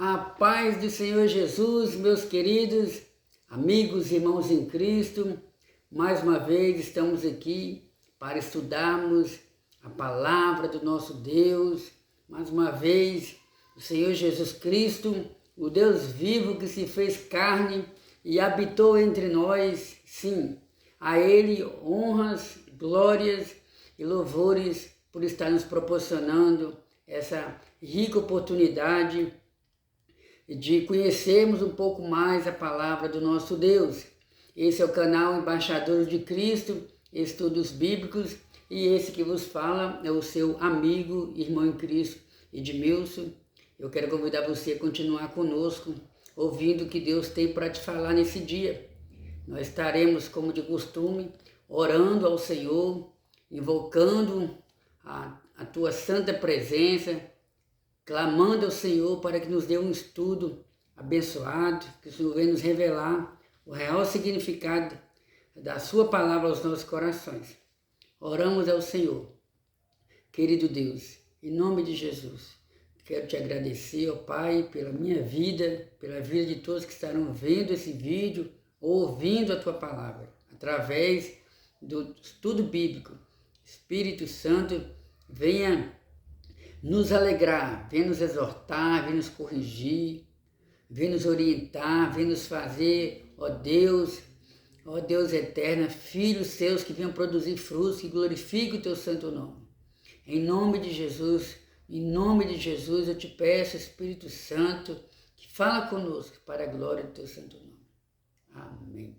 A paz do Senhor Jesus, meus queridos amigos e irmãos em Cristo, mais uma vez estamos aqui para estudarmos a palavra do nosso Deus. Mais uma vez, o Senhor Jesus Cristo, o Deus vivo que se fez carne e habitou entre nós, sim, a Ele honras, glórias e louvores por estar nos proporcionando essa rica oportunidade de conhecermos um pouco mais a palavra do nosso Deus. Esse é o canal Embaixadores de Cristo, Estudos Bíblicos, e esse que vos fala é o seu amigo, irmão em Cristo, Edmilson. Eu quero convidar você a continuar conosco, ouvindo o que Deus tem para te falar nesse dia. Nós estaremos, como de costume, orando ao Senhor, invocando a tua santa presença, clamando ao Senhor para que nos dê um estudo abençoado, que o Senhor venha nos revelar o real significado da sua palavra aos nossos corações. Oramos ao Senhor. Querido Deus, em nome de Jesus, quero te agradecer, ó Pai, pela minha vida, pela vida de todos que estarão vendo esse vídeo, ouvindo a tua palavra, através do estudo bíblico. Espírito Santo, venha nos alegrar, venha nos exortar, venha nos corrigir, venha nos orientar, venha nos fazer, ó Deus eterno, filhos seus que venham produzir frutos, que glorifiquem o teu santo nome. Em nome de Jesus eu te peço, Espírito Santo, que fala conosco para a glória do teu santo nome. Amém.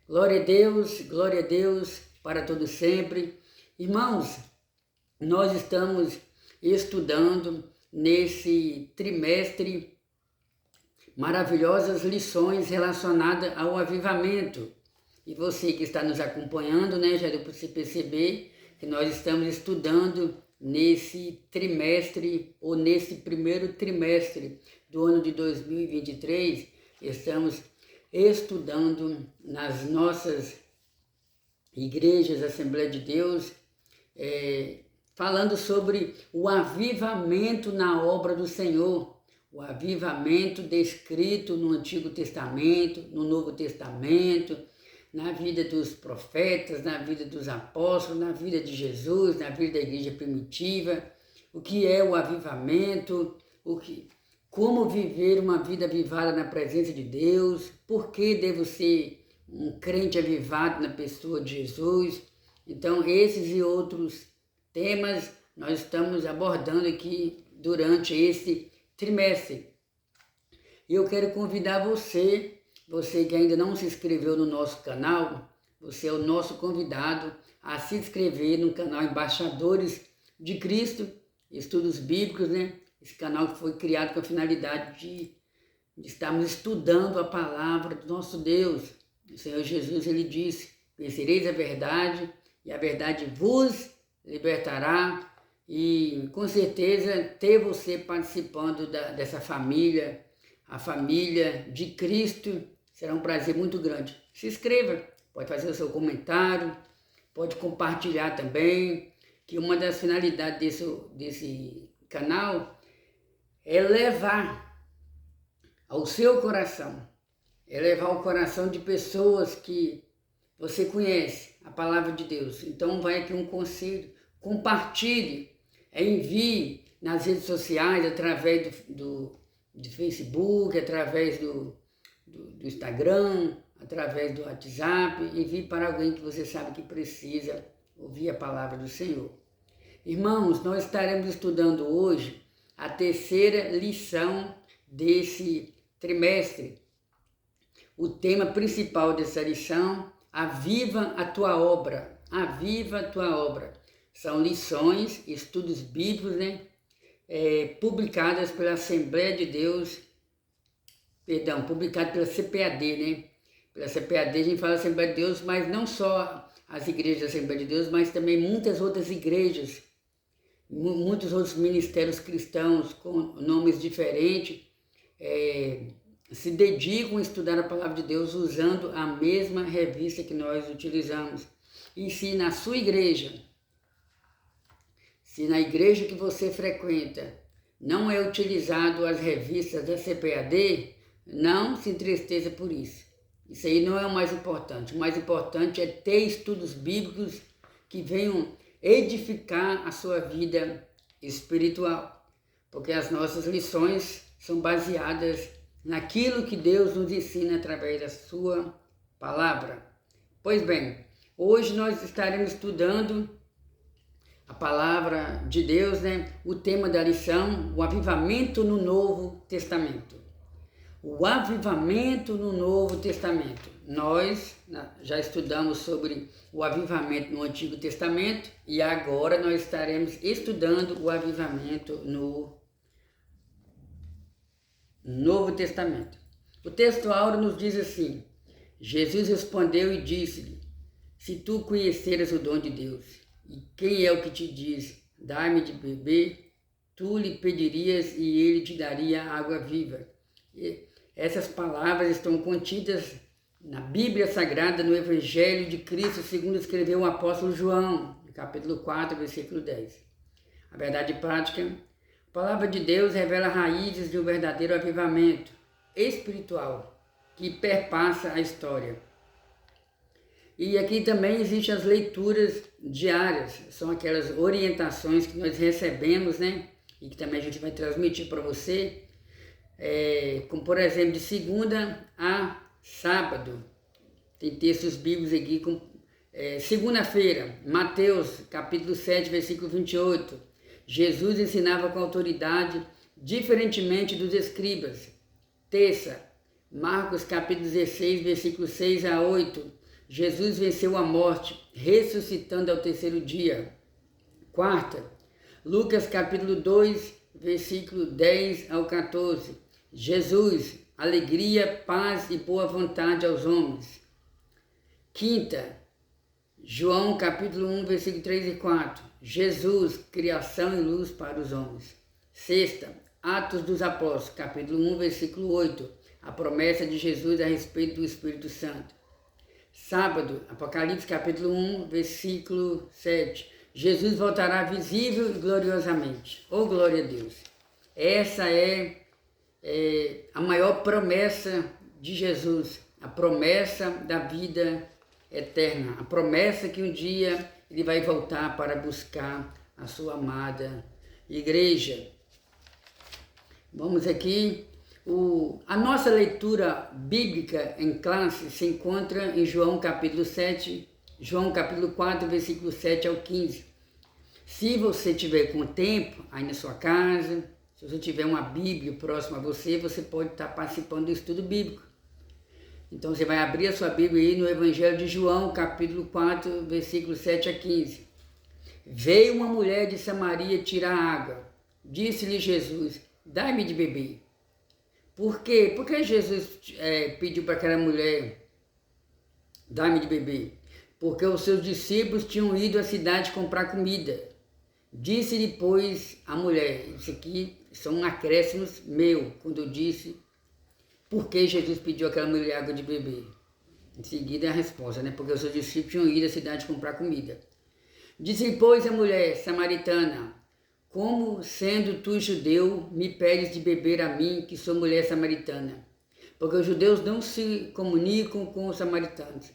Glória a Deus para todo sempre. Irmãos, nós estamos estudando nesse trimestre maravilhosas lições relacionadas ao avivamento. E você que está nos acompanhando, já deu para você perceber que nós estamos estudando nesse trimestre, ou nesse primeiro trimestre do ano de 2023, estamos estudando nas nossas igrejas, Assembleia de Deus, falando sobre o avivamento na obra do Senhor, o avivamento descrito no Antigo Testamento, no Novo Testamento, na vida dos profetas, na vida dos apóstolos, na vida de Jesus, na vida da igreja primitiva, o que é o avivamento, como viver uma vida avivada na presença de Deus, por que devo ser um crente avivado na pessoa de Jesus. Então, esses e outros temas nós estamos abordando aqui durante esse trimestre. E eu quero convidar você que ainda não se inscreveu no nosso canal, você é o nosso convidado a se inscrever no canal Embaixadores de Cristo, Estudos Bíblicos, Esse canal que foi criado com a finalidade de estarmos estudando a palavra do nosso Deus. O Senhor Jesus, ele disse: conhecereis a verdade e a verdade vos libertará. E com certeza ter você participando dessa família, a família de Cristo, será um prazer muito grande. Se inscreva, pode fazer o seu comentário, pode compartilhar também, que uma das finalidades desse canal é levar ao seu coração, é levar ao coração de pessoas que você conhece a palavra de Deus. Então vai aqui um conselho: compartilhe, envie nas redes sociais, através do Facebook, através do Instagram, através do WhatsApp, envie para alguém que você sabe que precisa ouvir a palavra do Senhor. Irmãos, nós estaremos estudando hoje a terceira lição desse trimestre. O tema principal dessa lição: aviva a tua obra, aviva a tua obra. São lições, estudos bíblicos, publicadas pela Assembleia de Deus, publicado pela CPAD, Pela CPAD a gente fala Assembleia de Deus, mas não só as igrejas da Assembleia de Deus, mas também muitas outras igrejas, muitos outros ministérios cristãos com nomes diferentes, se dedicam a estudar a palavra de Deus usando a mesma revista que nós utilizamos. E se na sua igreja, se na igreja que você frequenta, não é utilizado as revistas da CPAD, não se entristeça por isso. Isso aí não é o mais importante. O mais importante é ter estudos bíblicos que venham edificar a sua vida espiritual. Porque as nossas lições são baseadas naquilo que Deus nos ensina através da sua palavra. Pois bem, hoje nós estaremos estudando a palavra de Deus, né? O tema da lição, o avivamento no Novo Testamento. O avivamento no Novo Testamento. Nós já estudamos sobre o avivamento no Antigo Testamento e agora nós estaremos estudando o avivamento no Novo Testamento. O texto áureo nos diz assim: Jesus respondeu e disse-lhe: se tu conheceras o dom de Deus, e quem é o que te diz, dá-me de beber, tu lhe pedirias e ele te daria água viva. E essas palavras estão contidas na Bíblia Sagrada, no Evangelho de Cristo, segundo escreveu o apóstolo João, no capítulo 4, versículo 10. A verdade prática, a palavra de Deus revela raízes de um verdadeiro avivamento espiritual que perpassa a história. E aqui também existem as leituras diárias, são aquelas orientações que nós recebemos, né? E que também a gente vai transmitir para você, como por exemplo, de segunda a sábado. Tem textos bíblicos aqui, segunda-feira, Mateus capítulo 7, versículo 28. Jesus ensinava com autoridade, diferentemente dos escribas. Terça, Marcos capítulo 16, versículo 6 a 8. Jesus venceu a morte, ressuscitando ao terceiro dia. Quarta, Lucas capítulo 2, versículo 10 ao 14. Jesus, alegria, paz e boa vontade aos homens. Quinta, João capítulo 1, versículo 3 e 4. Jesus, criação e luz para os homens. Sexta, Atos dos Apóstolos, capítulo 1, versículo 8. A promessa de Jesus a respeito do Espírito Santo. Sábado, Apocalipse capítulo 1, versículo 7. Jesus voltará visível e gloriosamente. Oh, glória a Deus! Essa é a maior promessa de Jesus, a promessa da vida eterna, a promessa que um dia ele vai voltar para buscar a sua amada igreja. Vamos aqui. A nossa leitura bíblica em classe se encontra em João capítulo 7, João capítulo 4, versículo 7 ao 15. Se você tiver com tempo aí na sua casa, se você tiver uma Bíblia próxima a você, você pode estar participando do estudo bíblico. Então você vai abrir a sua Bíblia aí no Evangelho de João, capítulo 4, versículo 7 a 15. Veio uma mulher de Samaria tirar água. Disse-lhe Jesus: dai-me de beber. Por quê? Por que Jesus pediu para aquela mulher dar-me de beber? Porque os seus discípulos tinham ido à cidade comprar comida. Disse-lhe, pois, a mulher, isso aqui são acréscimos meu, quando eu disse por que Jesus pediu àquela mulher água de beber. Em seguida é a resposta, né? Porque os seus discípulos tinham ido à cidade comprar comida. Disse-lhe, pois, a mulher samaritana: como, sendo tu judeu, me pedes de beber a mim, que sou mulher samaritana? Porque os judeus não se comunicam com os samaritanos.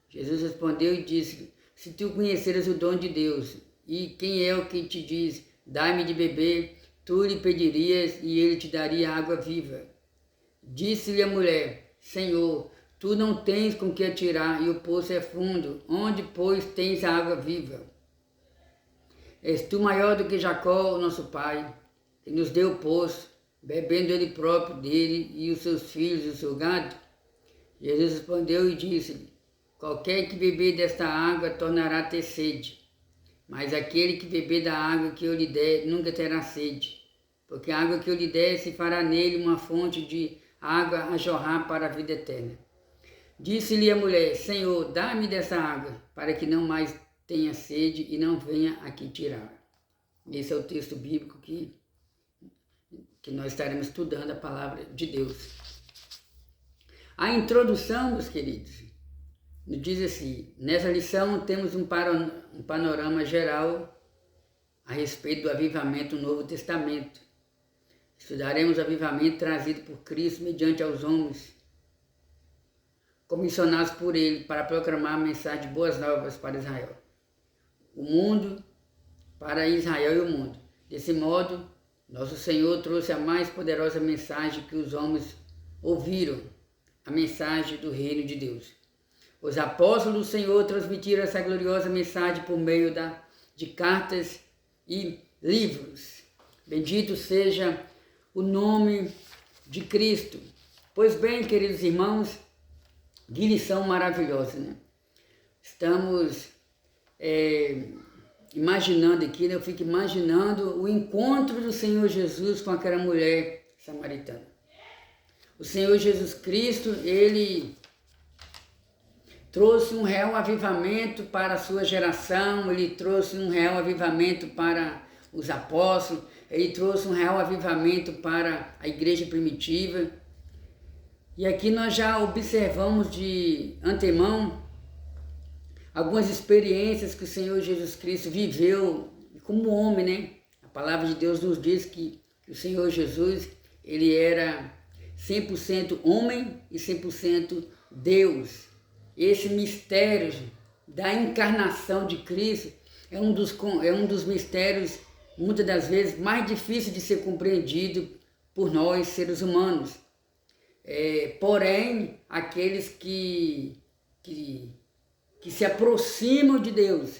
Jesus respondeu e disse: se tu conheceras o dom de Deus, e quem é o que te diz, dai-me de beber, tu lhe pedirias e ele te daria água viva. Disse-lhe a mulher: Senhor, tu não tens com que atirar, e o poço é fundo. Onde, pois, tens a água viva? És tu maior do que Jacó, o nosso pai, que nos deu o poço, bebendo ele próprio dele e os seus filhos e o seu gado? Jesus respondeu e disse-lhe: qualquer que beber desta água tornará a ter sede, mas aquele que beber da água que eu lhe der nunca terá sede, porque a água que eu lhe der se fará nele uma fonte de água a jorrar para a vida eterna. Disse-lhe a mulher: Senhor, dá-me dessa água, para que não mais tenha sede e não venha aqui tirar. Esse é o texto bíblico que nós estaremos estudando a palavra de Deus. A introdução, meus queridos, nos diz assim: nessa lição temos um panorama geral a respeito do avivamento no Novo Testamento. Estudaremos o avivamento trazido por Cristo mediante aos homens, comissionados por Ele para proclamar a mensagem de boas novas para Israel. O mundo, para Israel e o mundo. Desse modo, nosso Senhor trouxe a mais poderosa mensagem que os homens ouviram, a mensagem do reino de Deus. Os apóstolos do Senhor transmitiram essa gloriosa mensagem por meio de cartas e livros. Bendito seja o nome de Cristo. Pois bem, queridos irmãos, que lição maravilhosa, né? Estamos imaginando aqui, né? Eu fico imaginando o encontro do Senhor Jesus com aquela mulher samaritana. O Senhor Jesus Cristo, Ele trouxe um real avivamento para a sua geração, Ele trouxe um real avivamento para os apóstolos, Ele trouxe um real avivamento para a igreja primitiva. E aqui nós já observamos de antemão algumas experiências que o Senhor Jesus Cristo viveu como homem, né? A palavra de Deus nos diz que o Senhor Jesus, Ele era 100% homem e 100% Deus. Esse mistério da encarnação de Cristo é um dos mistérios, muitas das vezes, mais difíceis de ser compreendido por nós, seres humanos. Porém, aqueles que se aproximam de Deus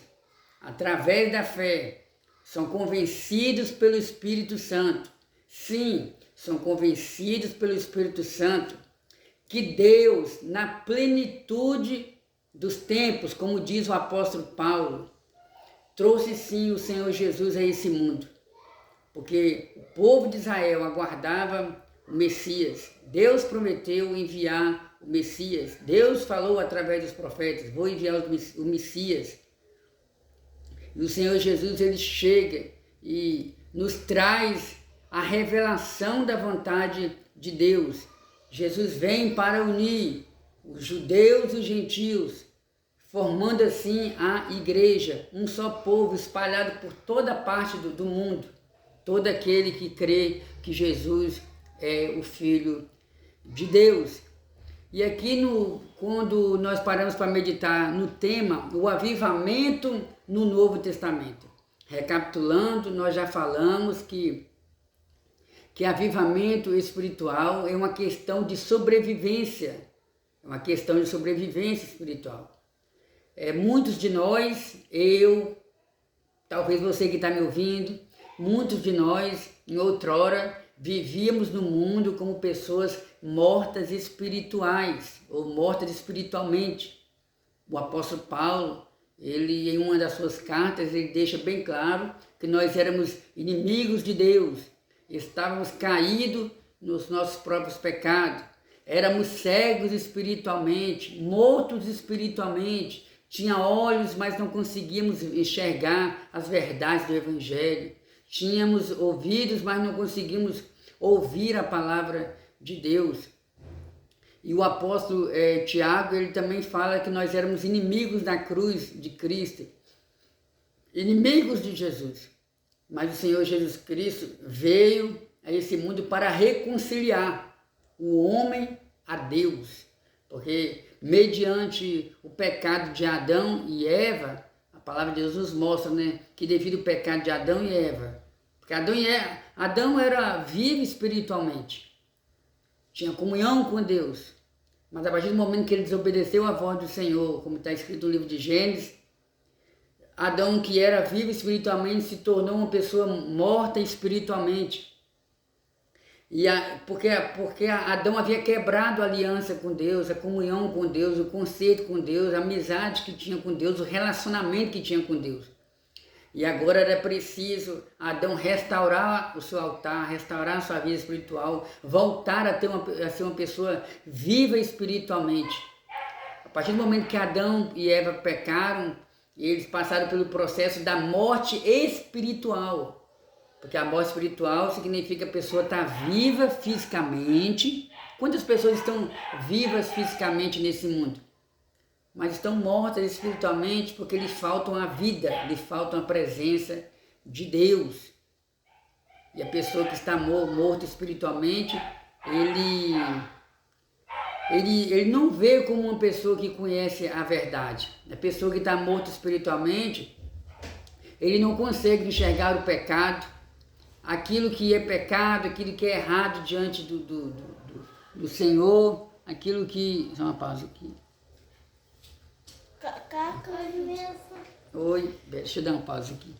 através da fé são convencidos pelo Espírito Santo. Sim, são convencidos pelo Espírito Santo que Deus, na plenitude dos tempos, como diz o apóstolo Paulo, trouxe sim o Senhor Jesus a esse mundo. Porque o povo de Israel aguardava o Messias. Deus prometeu enviar o Messias. Deus falou através dos profetas, vou enviar o Messias. E o Senhor Jesus, Ele chega e nos traz a revelação da vontade de Deus. Jesus vem para unir os judeus e os gentios, formando assim a igreja, um só povo espalhado por toda parte do mundo. Todo aquele que crê que Jesus é o Filho de Deus. E aqui, quando nós paramos para meditar no tema, o avivamento no Novo Testamento. Recapitulando, nós já falamos que avivamento espiritual é uma questão de sobrevivência, é uma questão de sobrevivência espiritual. Muitos de nós, eu, talvez você que está me ouvindo, muitos de nós, em outrora, vivíamos no mundo como pessoas mortas espirituais, ou mortas espiritualmente. O apóstolo Paulo, ele em uma das suas cartas, ele deixa bem claro que nós éramos inimigos de Deus, estávamos caídos nos nossos próprios pecados, éramos cegos espiritualmente, mortos espiritualmente, tinha olhos, mas não conseguíamos enxergar as verdades do Evangelho, tínhamos ouvidos, mas não conseguimos ouvir a palavra de Deus. E o apóstolo Tiago, ele também fala que nós éramos inimigos da cruz de Cristo, inimigos de Jesus. Mas o Senhor Jesus Cristo veio a esse mundo para reconciliar o homem a Deus. Porque mediante o pecado de Adão e Eva, a palavra de Deus nos mostra, né, que devido ao pecado de Adão e Eva, porque Adão era vivo espiritualmente, tinha comunhão com Deus, mas a partir do momento que ele desobedeceu a voz do Senhor, como está escrito no livro de Gênesis, Adão, que era vivo espiritualmente, se tornou uma pessoa morta espiritualmente. Porque Adão havia quebrado a aliança com Deus, a comunhão com Deus, o conceito com Deus, a amizade que tinha com Deus, o relacionamento que tinha com Deus. E agora era preciso Adão restaurar o seu altar, restaurar a sua vida espiritual, voltar a ser uma pessoa viva espiritualmente. A partir do momento que Adão e Eva pecaram, eles passaram pelo processo da morte espiritual. Porque a morte espiritual significa a pessoa estar viva fisicamente. Quantas pessoas estão vivas fisicamente nesse mundo? Mas estão mortas espiritualmente porque lhes faltam a vida, lhes faltam a presença de Deus. E a pessoa que está morta espiritualmente, ele não vê como uma pessoa que conhece a verdade. A pessoa que está morta espiritualmente, ele não consegue enxergar o pecado, aquilo que é pecado, aquilo que é errado diante do Senhor, aquilo que... Só uma pausa aqui. Oi, deixa eu dar uma pausa aqui.